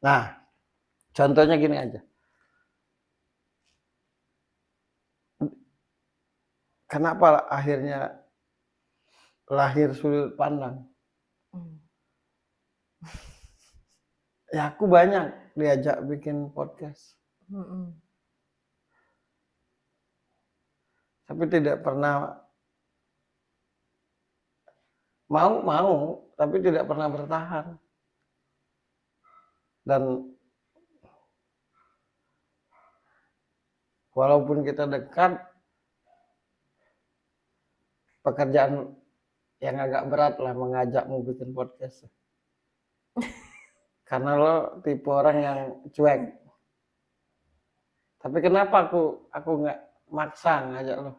Nah, contohnya gini aja. Kenapa akhirnya lahir sudut pandang? Ya aku banyak diajak bikin podcast. Tapi tidak pernah mau, tapi tidak pernah bertahan. Dan walaupun kita dekat, pekerjaan yang agak berat lah mengajakmu bikin podcast. Karena lo tipe orang yang cuek. Tapi kenapa aku nggak maksa ngajak lo?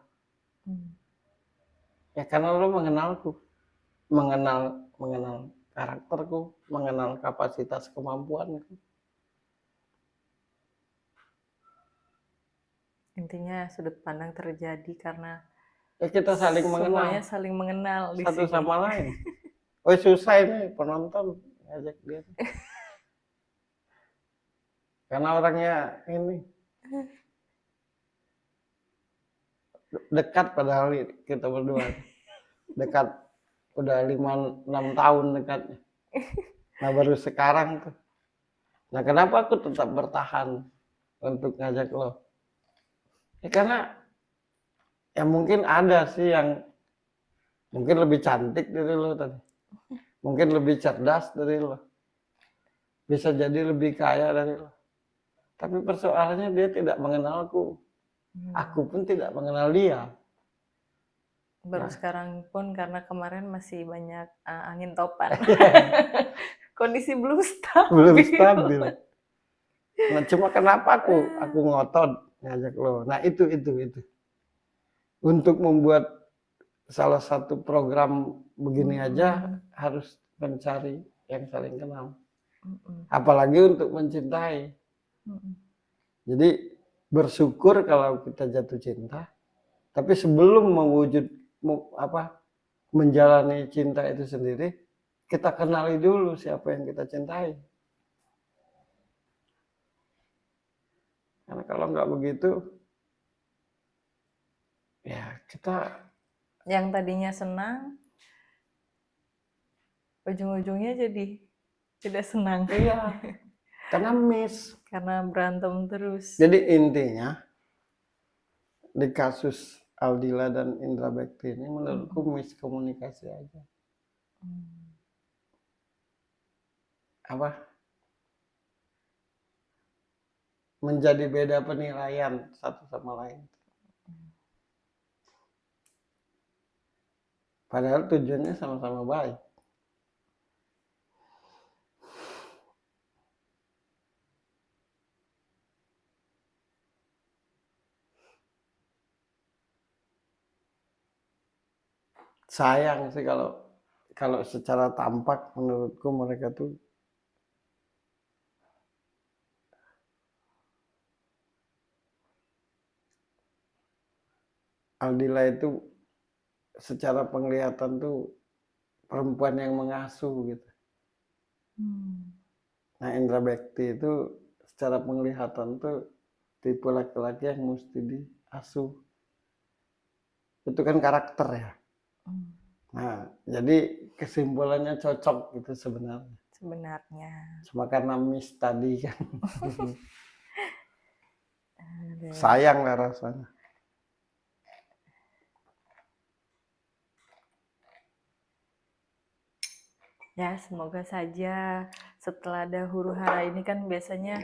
Ya karena lo mengenalku, mengenal karakterku, mengenal kapasitas kemampuanku. Intinya sudut pandang terjadi karena ya kita saling mengenal. Semuanya saling mengenal di satu sini. Sama lain. Oh susah ini penonton ngajak dia. Karena orangnya ini dekat padahal kita berdua. Dekat udah 5-6 tahun dekatnya. Nah baru sekarang tuh. Nah kenapa aku tetap bertahan untuk ngajak lo? Ya karena ya mungkin ada sih yang mungkin lebih cantik dari lo tadi. Mungkin lebih cerdas dari lo. Bisa jadi lebih kaya dari lo. Tapi persoalannya dia tidak mengenalku. Aku pun tidak mengenal dia. Baru sekarang pun karena kemarin masih banyak angin topan. Kondisi belum stabil. Nah cuma kenapa aku ngotot ngajak lo. Nah itu. Untuk membuat salah satu program begini aja harus mencari yang saling kenal. Apalagi untuk mencintai. Jadi bersyukur kalau kita jatuh cinta, tapi sebelum menjalani cinta itu sendiri, kita kenali dulu siapa yang kita cintai. Karena kalau nggak begitu, ya kita yang tadinya senang, ujung-ujungnya jadi tidak senang. Iya. Karena miss. Karena berantem terus. Jadi intinya di kasus Aldila dan Indra Bekti ini menurutku miskomunikasi aja. Apa? Menjadi beda penilaian satu sama lain. Padahal tujuannya sama-sama baik. Sayang sih kalau secara tampak menurutku mereka tuh Aldila itu secara penglihatan tuh perempuan yang mengasuh gitu. Nah Indra Bekti itu secara penglihatan tuh tipe laki-laki yang mesti diasuh. Itu kan karakter ya. Nah jadi kesimpulannya cocok gitu sebenarnya. Cuma karena miss tadi kan. Sayang lah rasanya. Ya semoga saja setelah ada huru hara ini kan biasanya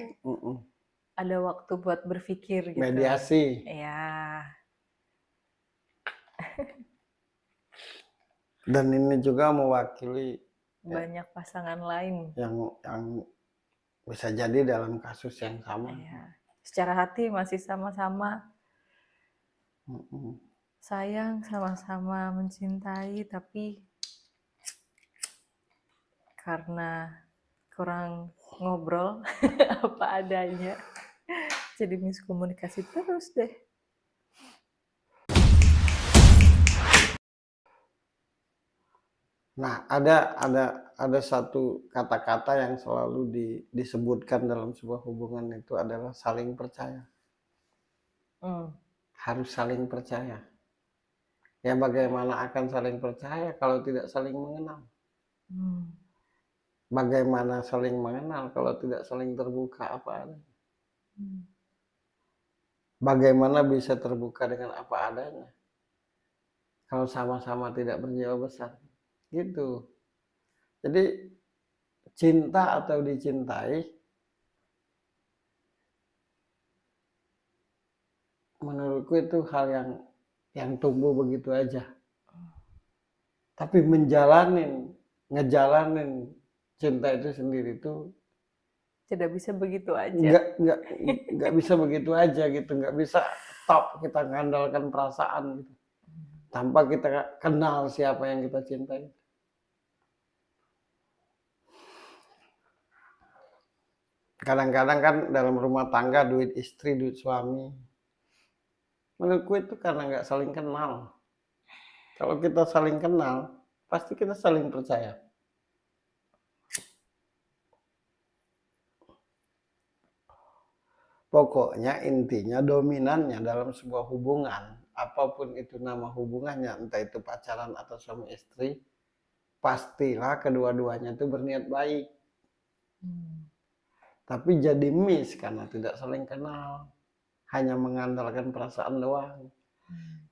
ada waktu buat berpikir gitu. Mediasi. Ya. Dan ini juga mewakili banyak pasangan lain yang bisa jadi dalam kasus yang sama. Ya. Secara hati masih sama-sama sayang, sama-sama mencintai, tapi karena kurang ngobrol apa adanya jadi miskomunikasi terus deh. Nah ada ada satu kata-kata yang selalu disebutkan dalam sebuah hubungan itu adalah saling percaya. Harus saling percaya. Ya bagaimana akan saling percaya kalau tidak saling mengenal? Bagaimana saling mengenal kalau tidak saling terbuka apa adanya? Bagaimana bisa terbuka dengan apa adanya kalau sama-sama tidak berjiwa besar? Gitu. Jadi cinta atau dicintai menurutku itu hal yang tumbuh begitu aja. Tapi ngejalanin cinta itu sendiri itu tidak bisa begitu aja. nggak bisa begitu aja gitu, nggak bisa stop kita mengandalkan perasaan gitu tanpa kita kenal siapa yang kita cintai. Kadang-kadang kan dalam rumah tangga duit istri, duit suami. Menurutku itu karena nggak saling kenal. Kalau kita saling kenal, pasti kita saling percaya. Pokoknya intinya dominannya dalam sebuah hubungan, apapun itu nama hubungannya, entah itu pacaran atau suami istri, pastilah kedua-duanya itu berniat baik. Tapi jadi miss karena tidak saling kenal, hanya mengandalkan perasaan doang.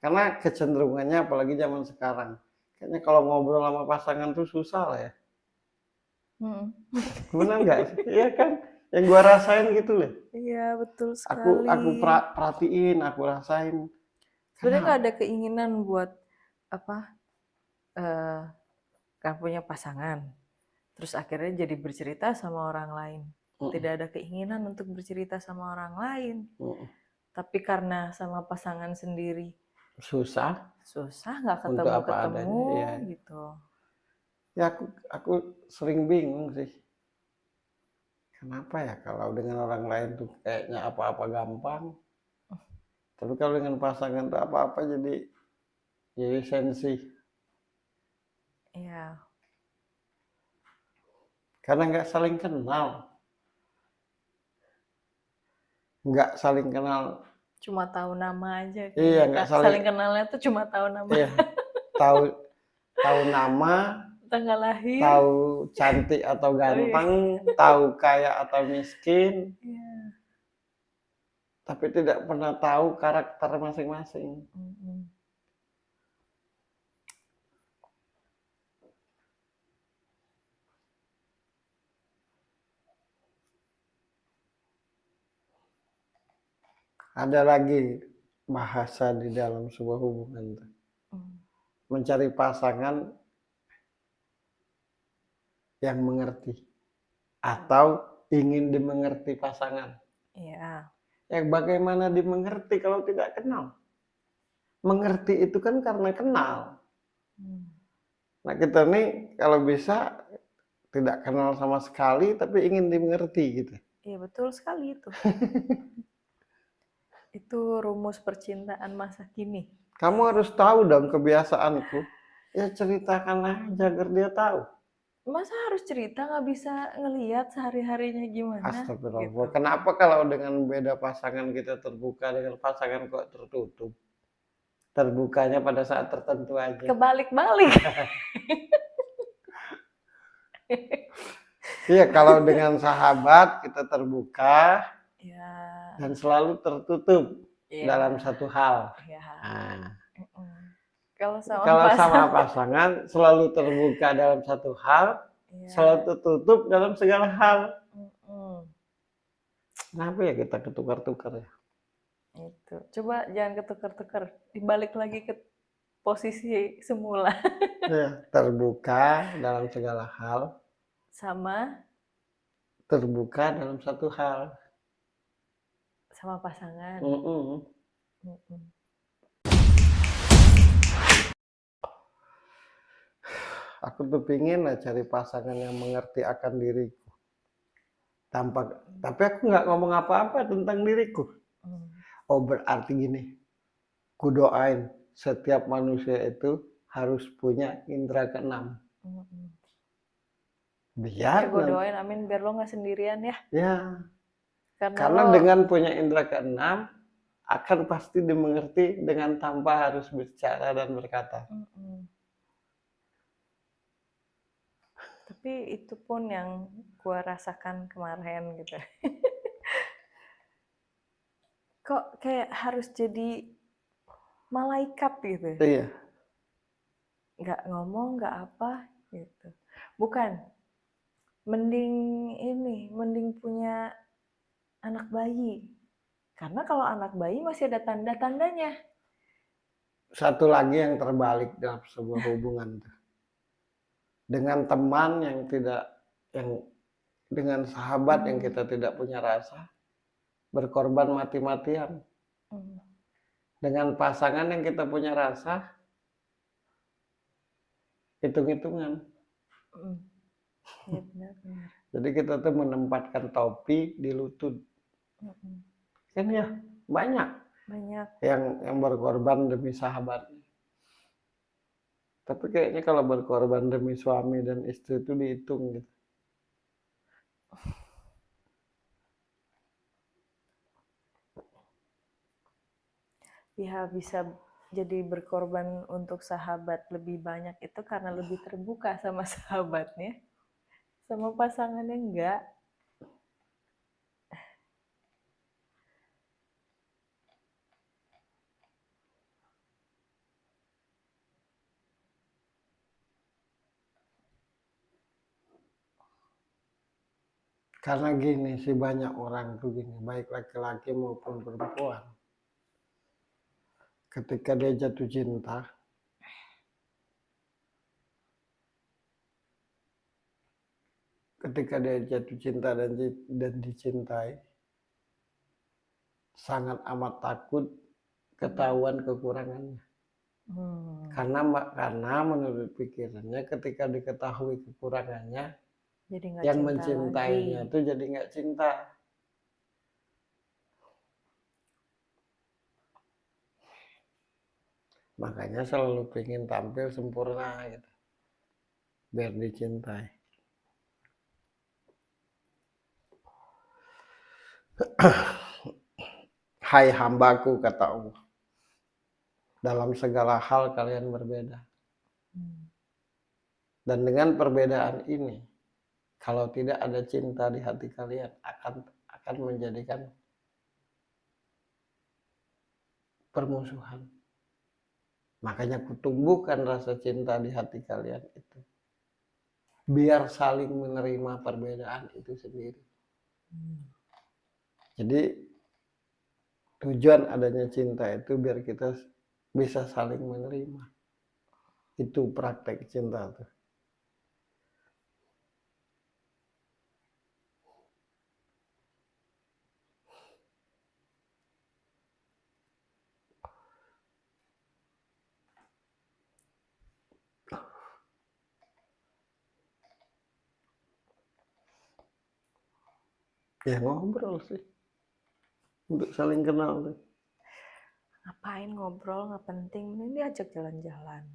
Karena kecenderungannya apalagi zaman sekarang, kayaknya kalau ngobrol sama pasangan tuh susah lah ya. Benar nggak? Iya kan? Yang gua rasain gitu loh. Iya, betul sekali. Aku perhatiin, aku rasain. Sebenarnya nggak ada keinginan buat kan punya pasangan, terus akhirnya jadi bercerita sama orang lain. Tidak ada keinginan untuk bercerita sama orang lain. Tapi karena sama pasangan sendiri susah nggak ketemu ya. gitu. Ya aku sering bingung sih. Kenapa ya kalau dengan orang lain tuh kayaknya apa-apa gampang. Tapi kalau dengan pasangan tuh apa-apa jadi sensi. Iya. Karena nggak saling kenal. Nggak saling kenal. Cuma tahu nama aja. Iya, nggak saling kenalnya tuh cuma tahu nama. Iya, tahu nama, tanggal lahir, tahu cantik atau ganteng, tahu kaya atau miskin. Iya. Tapi tidak pernah tahu karakter masing-masing. Ada lagi bahasa di dalam sebuah hubungan. Mencari pasangan yang mengerti. Atau ingin dimengerti pasangan. Iya. Yang bagaimana dimengerti kalau tidak kenal? Mengerti itu kan karena kenal. Nah kita nih kalau bisa tidak kenal sama sekali tapi ingin dimengerti gitu. Iya betul sekali itu. Itu rumus percintaan masa kini. Kamu harus tahu dong kebiasaanku. Ya ceritakan aja agar dia tahu. Masa harus cerita, nggak bisa ngelihat sehari-harinya gimana? Astagfirullah. Gitu. Kenapa kalau dengan beda pasangan kita terbuka, dengan pasangan kok tertutup? Terbukanya pada saat tertentu aja. Kebalik-balik. Iya, kalau dengan sahabat kita terbuka. Ya. Dan selalu tertutup dalam satu hal. Ya. Nah. Kalau sama pasangan selalu terbuka dalam satu hal, selalu tertutup dalam segala hal. Kenapa ya kita ketukar-tukar ya? Itu. Coba jangan ketukar-tukar, dibalik lagi ke posisi semula. Ya, terbuka dalam segala hal. Sama terbuka dalam satu hal. Sama pasangan. Aku tuh pingin lah cari pasangan yang mengerti akan diriku. Tapi aku nggak ngomong apa-apa tentang diriku. Oh berarti gini, ku doain setiap manusia itu harus punya indera keenam. biar gue doain amin biar lo nggak sendirian ya. Ya, karena lo dengan punya indera keenam akan pasti dimengerti dengan tanpa harus bicara dan berkata. Tapi itu pun yang gue rasakan kemarin gitu. Kok kayak harus jadi malaikat gitu. Iya. Nggak ngomong, nggak apa gitu. Bukan. Mending punya anak bayi. Karena kalau anak bayi masih ada tanda-tandanya. Satu lagi yang terbalik dalam sebuah hubungan tuh. Dengan teman dengan sahabat yang kita tidak punya rasa, berkorban mati-matian. Dengan pasangan yang kita punya rasa, hitung-hitungan. Ya, benar. Jadi kita tuh menempatkan topi di lutut. Kan ya banyak yang berkorban demi sahabatnya. Tapi kayaknya kalau berkorban demi suami dan istri itu dihitung gitu. Ya bisa jadi berkorban untuk sahabat lebih banyak itu karena lebih terbuka sama sahabatnya. Sama pasangannya enggak. Karena gini sih banyak orang tuh gini, baik laki-laki maupun perempuan. Ketika dia jatuh cinta, dan dicintai, sangat amat takut ketahuan kekurangannya. Karena menurut pikirannya ketika diketahui kekurangannya, jadi yang mencintainya itu jadi nggak cinta. Makanya selalu pengen tampil sempurna gitu, biar dicintai. Hai hambaku, kata Allah, dalam segala hal kalian berbeda. Dan dengan perbedaan ini, kalau tidak ada cinta di hati kalian, akan menjadikan permusuhan. Makanya kutumbuhkan rasa cinta di hati kalian itu, biar saling menerima perbedaan itu sendiri. Jadi tujuan adanya cinta itu biar kita bisa saling menerima. Itu praktek cinta tuh. Ya ngobrol sih, untuk saling kenal tuh. Ngapain ngobrol, nggak penting, ini diajak jalan-jalan.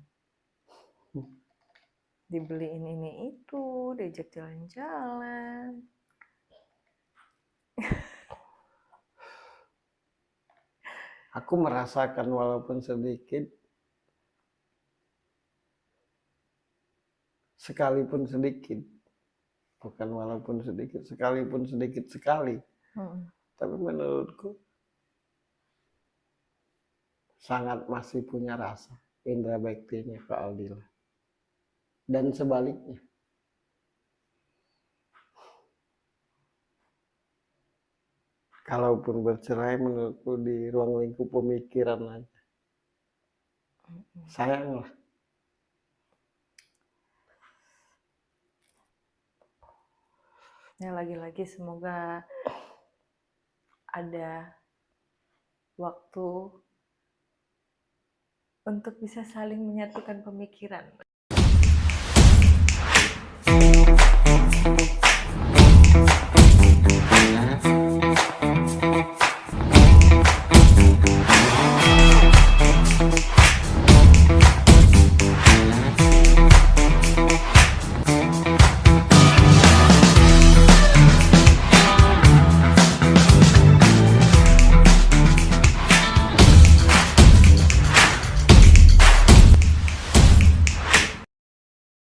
Dibeliin ini itu, diajak jalan-jalan. Aku merasakan walaupun sedikit, sekalipun sedikit, bukan walaupun sedikit, sekalipun sedikit sekali. Tapi menurutku sangat masih punya rasa indra baktinya ke Aldila. Dan sebaliknya. Kalaupun bercerai menurutku di ruang lingkup pemikiran aja. Sayang lah. Ya lagi-lagi semoga ada waktu untuk bisa saling menyatukan pemikiran.